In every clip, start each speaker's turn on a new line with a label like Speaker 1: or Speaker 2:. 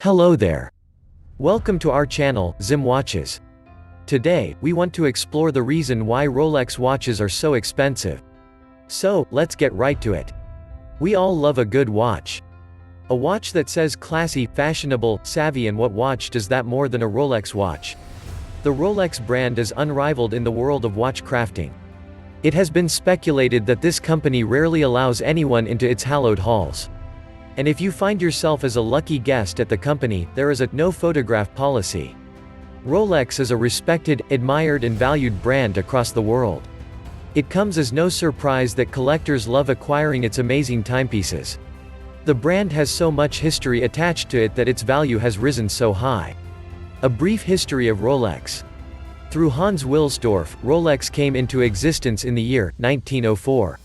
Speaker 1: Hello there. Welcome to our channel, Zim Watches. Today, we want to explore the reason why Rolex watches are so expensive. So, let's get right to it. We all love a good watch. A watch that says classy, fashionable, savvy, and what watch does that more than a Rolex watch? The Rolex brand is unrivaled in the world of watch crafting. It has been speculated that this company rarely allows anyone into its hallowed halls. And if you find yourself as a lucky guest at the company, there is a no photograph policy. Rolex is a respected, admired and valued brand across the world. It comes as no surprise that collectors love acquiring its amazing timepieces. The brand has so much history attached to it that its value has risen so high. A brief history of Rolex. Through Hans Wilsdorf, Rolex came into existence in the year 1904.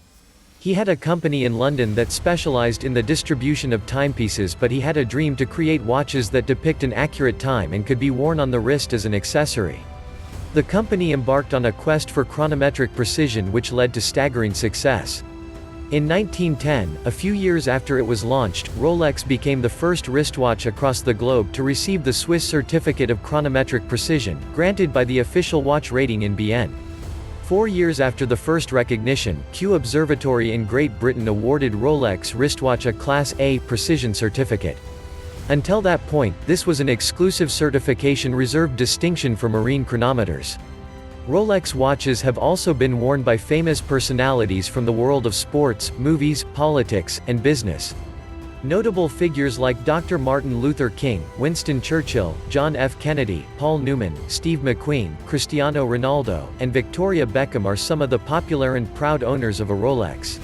Speaker 1: He had a company in London that specialized in the distribution of timepieces, but he had a dream to create watches that depict an accurate time and could be worn on the wrist as an accessory. The company embarked on a quest for chronometric precision which led to staggering success. In 1910, a few years after it was launched, Rolex became the first wristwatch across the globe to receive the Swiss Certificate of Chronometric Precision, granted by the official watch rating in BN. 4 years after the first recognition, Kew Observatory in Great Britain awarded Rolex wristwatch a Class A precision certificate. Until that point, this was an exclusive certification reserved distinction for marine chronometers. Rolex watches have also been worn by famous personalities from the world of sports, movies, politics, and business. Notable figures like Dr. Martin Luther King, Winston Churchill, John F. Kennedy, Paul Newman, Steve McQueen, Cristiano Ronaldo, and Victoria Beckham are some of the popular and proud owners of a Rolex.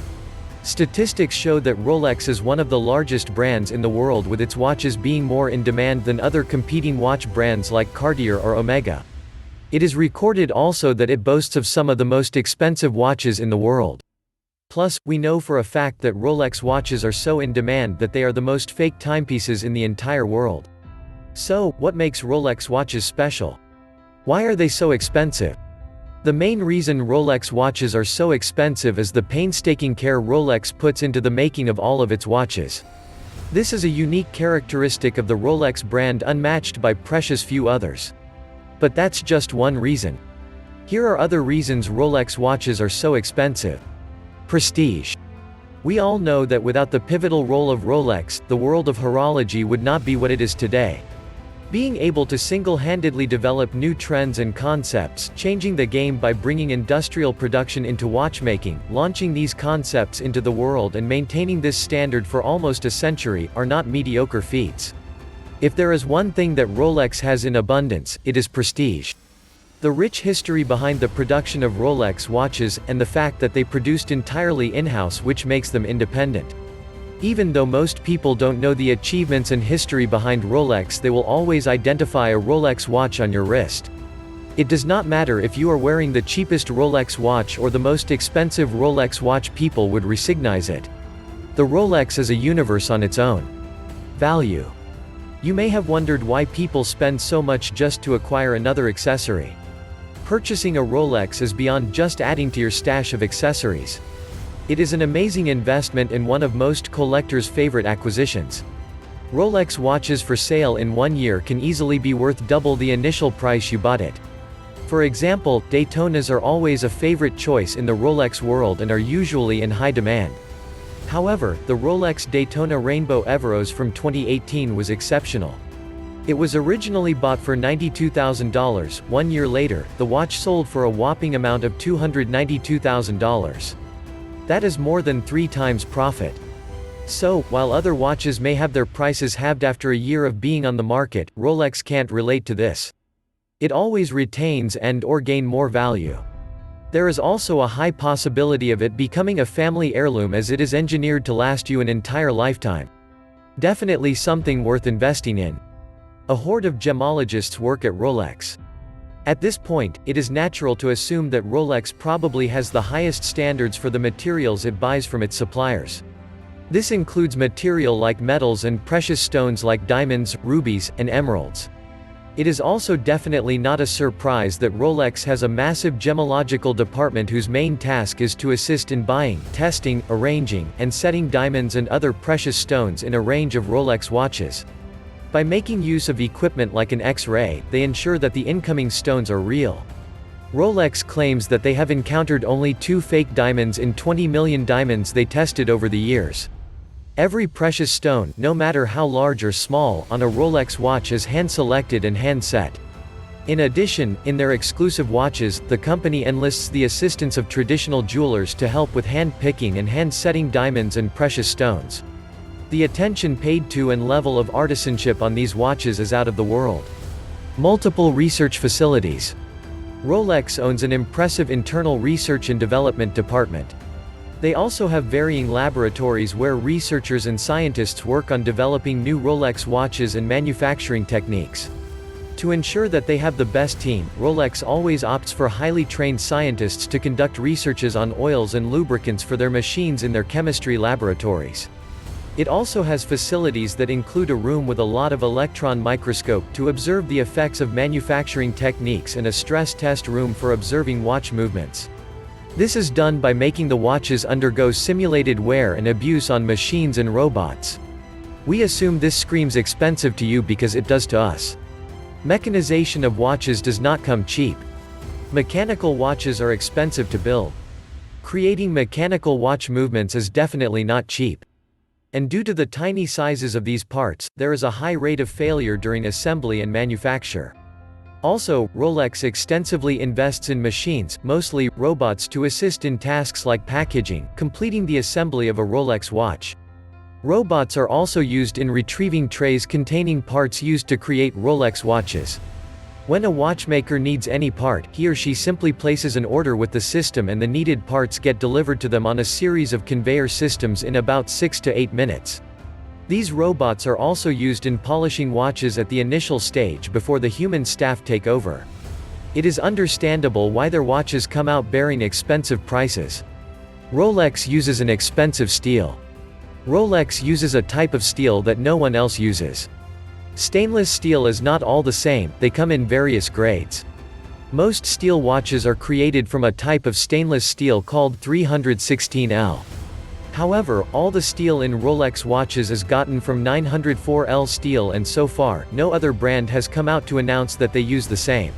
Speaker 1: Statistics show that Rolex is one of the largest brands in the world, with its watches being more in demand than other competing watch brands like Cartier or Omega. It is recorded also that it boasts of some of the most expensive watches in the world. Plus, we know for a fact that Rolex watches are so in demand that they are the most fake timepieces in the entire world. So, what makes Rolex watches special? Why are they so expensive? The main reason Rolex watches are so expensive is the painstaking care Rolex puts into the making of all of its watches. This is a unique characteristic of the Rolex brand unmatched by precious few others. But that's just one reason. Here are other reasons Rolex watches are so expensive. Prestige. We all know that without the pivotal role of Rolex, the world of horology would not be what it is today. Being able to single-handedly develop new trends and concepts, changing the game by bringing industrial production into watchmaking, launching these concepts into the world and maintaining this standard for almost a century, are not mediocre feats. If there is one thing that Rolex has in abundance, it is prestige. The rich history behind the production of Rolex watches, and the fact that they produced entirely in-house, which makes them independent. Even though most people don't know the achievements and history behind Rolex, they will always identify a Rolex watch on your wrist. It does not matter if you are wearing the cheapest Rolex watch or the most expensive Rolex watch, people would recognize it. The Rolex is a universe on its own. Value. You may have wondered why people spend so much just to acquire another accessory. Purchasing a Rolex is beyond just adding to your stash of accessories. It is an amazing investment and one of most collectors' favorite acquisitions. Rolex watches for sale in 1 year can easily be worth double the initial price you bought it. For example, Daytonas are always a favorite choice in the Rolex world and are usually in high demand. However, the Rolex Daytona Rainbow Everose from 2018 was exceptional. It was originally bought for $92,000. 1 year later, the watch sold for a whopping amount of $292,000. That is more than 3 times profit. So, while other watches may have their prices halved after a year of being on the market, Rolex can't relate to this. It always retains and/or gain more value. There is also a high possibility of it becoming a family heirloom, as it is engineered to last you an entire lifetime. Definitely something worth investing in. A horde of gemologists work at Rolex. At this point, it is natural to assume that Rolex probably has the highest standards for the materials it buys from its suppliers. This includes material like metals and precious stones like diamonds, rubies, and emeralds. It is also definitely not a surprise that Rolex has a massive gemological department whose main task is to assist in buying, testing, arranging, and setting diamonds and other precious stones in a range of Rolex watches. By making use of equipment like an X-ray, they ensure that the incoming stones are real. Rolex claims that they have encountered only 2 fake diamonds in 20 million diamonds they tested over the years. Every precious stone, no matter how large or small, on a Rolex watch is hand-selected and hand-set. In addition, in their exclusive watches, the company enlists the assistance of traditional jewelers to help with hand-picking and hand-setting diamonds and precious stones. The attention paid to and level of artisanship on these watches is out of the world. Multiple research facilities. Rolex owns an impressive internal research and development department. They also have varying laboratories where researchers and scientists work on developing new Rolex watches and manufacturing techniques. To ensure that they have the best team, Rolex always opts for highly trained scientists to conduct researches on oils and lubricants for their machines in their chemistry laboratories. It also has facilities that include a room with a lot of electron microscope to observe the effects of manufacturing techniques and a stress test room for observing watch movements. This is done by making the watches undergo simulated wear and abuse on machines and robots. We assume this screams expensive to you because it does to us. Mechanization of watches does not come cheap. Mechanical watches are expensive to build. Creating mechanical watch movements is definitely not cheap. And due to the tiny sizes of these parts, there is a high rate of failure during assembly and manufacture. Also, Rolex extensively invests in machines, mostly robots, to assist in tasks like packaging, completing the assembly of a Rolex watch. Robots are also used in retrieving trays containing parts used to create Rolex watches. When a watchmaker needs any part, he or she simply places an order with the system and the needed parts get delivered to them on a series of conveyor systems in about 6 to 8 minutes. These robots are also used in polishing watches at the initial stage before the human staff take over. It is understandable why their watches come out bearing expensive prices. Rolex uses an expensive steel. Rolex uses a type of steel that no one else uses. Stainless steel is not all the same, they come in various grades. Most steel watches are created from a type of stainless steel called 316L. However, all the steel in Rolex watches is gotten from 904L steel, and so far, no other brand has come out to announce that they use the same.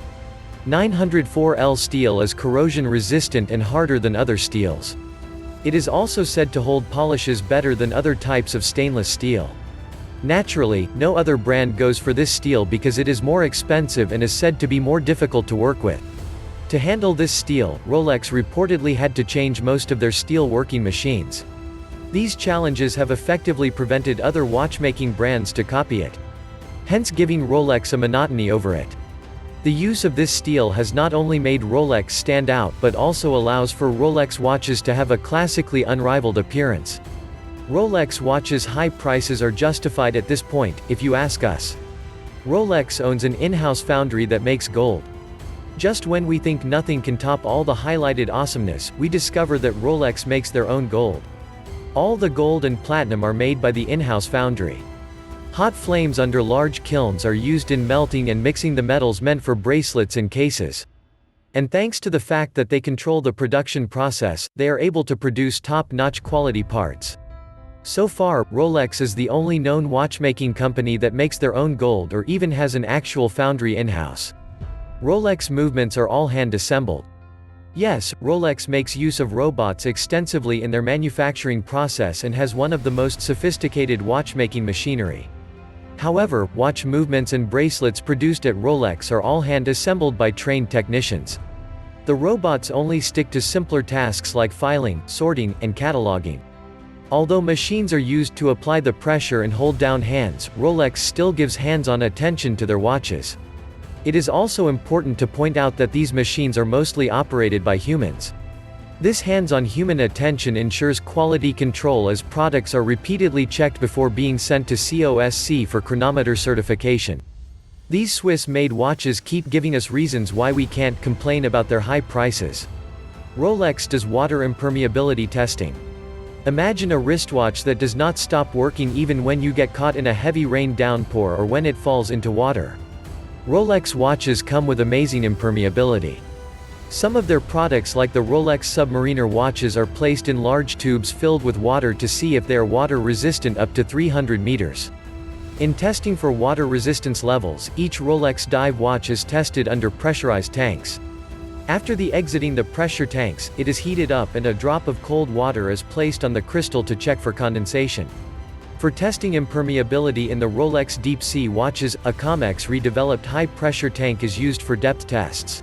Speaker 1: 904L steel is corrosion resistant and harder than other steels. It is also said to hold polishes better than other types of stainless steel. Naturally, no other brand goes for this steel because it is more expensive and is said to be more difficult to work with. To handle this steel, Rolex reportedly had to change most of their steel working machines. These challenges have effectively prevented other watchmaking brands to copy it, hence giving Rolex a monotony over it. The use of this steel has not only made Rolex stand out but also allows for Rolex watches to have a classically unrivaled appearance. Rolex watches' high prices are justified at this point, if you ask us. Rolex owns an in-house foundry that makes gold. Just when we think nothing can top all the highlighted awesomeness, we discover that Rolex makes their own gold. All the gold and platinum are made by the in-house foundry. Hot flames under large kilns are used in melting and mixing the metals meant for bracelets and cases. And thanks to the fact that they control the production process, they are able to produce top-notch quality parts. So far, Rolex is the only known watchmaking company that makes their own gold or even has an actual foundry in-house. Rolex movements are all hand-assembled. Yes, Rolex makes use of robots extensively in their manufacturing process and has one of the most sophisticated watchmaking machinery. However, watch movements and bracelets produced at Rolex are all hand-assembled by trained technicians. The robots only stick to simpler tasks like filing, sorting, and cataloging. Although machines are used to apply the pressure and hold down hands, Rolex still gives hands-on attention to their watches. It is also important to point out that these machines are mostly operated by humans. This hands-on human attention ensures quality control as products are repeatedly checked before being sent to COSC for chronometer certification. These Swiss-made watches keep giving us reasons why we can't complain about their high prices. Rolex does water impermeability testing. Imagine a wristwatch that does not stop working even when you get caught in a heavy rain downpour or when it falls into water. Rolex watches come with amazing impermeability. Some of their products like the Rolex Submariner watches are placed in large tubes filled with water to see if they are water resistant up to 300 meters. In testing for water resistance levels, each Rolex dive watch is tested under pressurized tanks. After the exiting the pressure tanks, it is heated up and a drop of cold water is placed on the crystal to check for condensation. For testing impermeability in the Rolex deep sea watches, a Comex redeveloped high-pressure tank is used for depth tests.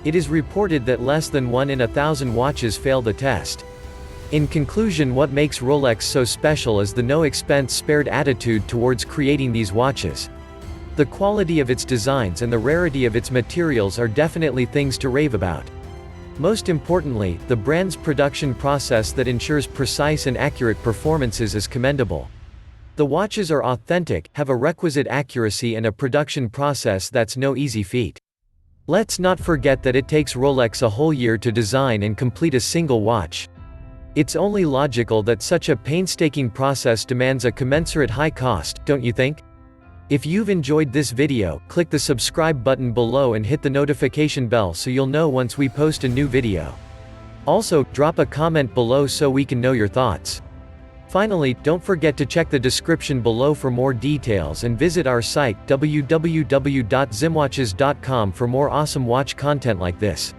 Speaker 1: It is reported that less than 1 in 1,000 watches fail the test. In conclusion, what makes Rolex so special is the no-expense-spared attitude towards creating these watches. The quality of its designs and the rarity of its materials are definitely things to rave about. Most importantly, the brand's production process that ensures precise and accurate performances is commendable. The watches are authentic, have a requisite accuracy and a production process that's no easy feat. Let's not forget that it takes Rolex a whole year to design and complete a single watch. It's only logical that such a painstaking process demands a commensurate high cost, don't you think? If you've enjoyed this video, click the subscribe button below and hit the notification bell so you'll know once we post a new video. Also, drop a comment below so we can know your thoughts. Finally, don't forget to check the description below for more details and visit our site, www.zimwatches.com, for more awesome watch content like this.